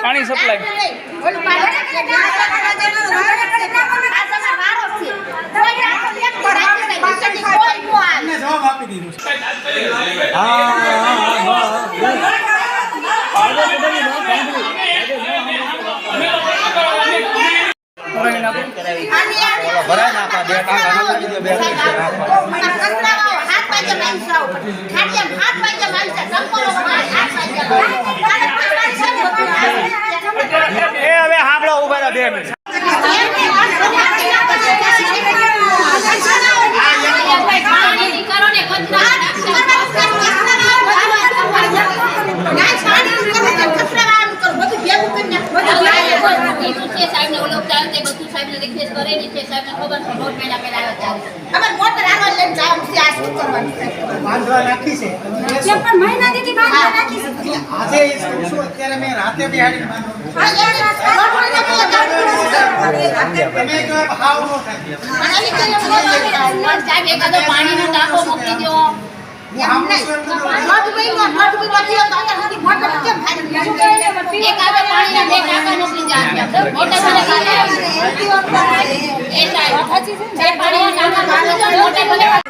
પાણી સપ્લાય જવાબ આપી દીધું હવે હાંભળો ઉભા 2 મિનિટ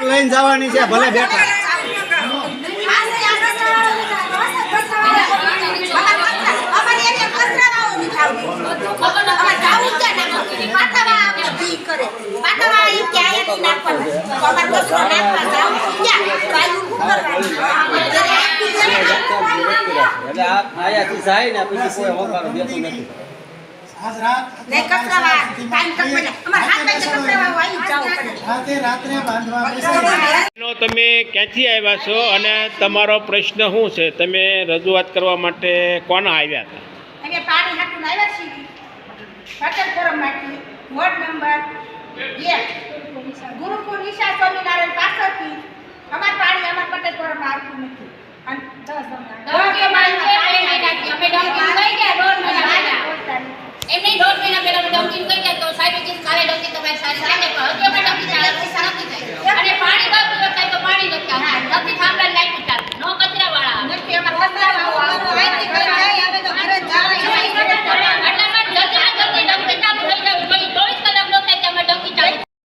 લઈને જવાની છે ભલે બેઠા તમે ક્યાંથી આવ્યા છો અને તમારો પ્રશ્ન શું છે? તમે રજૂઆત કરવા માટે કોણ આવ્યા હતા? અમે પાણી હાટું આવ્યા છીએ પટેલ ફોરમ માંથી વોર્ડ નંબર 1 ગુરુકુળ નિશા સ્વામિનારાયણ પાછળથી અમાર પાણી અમાર પટેલ ફોરમ માં આવતું નથી અને 10 અમે ડોર મહિના પહેલા ડોકિંગ કહી ગયા તો સાહેબ કાલે ડોકિંગ તમારી સાથે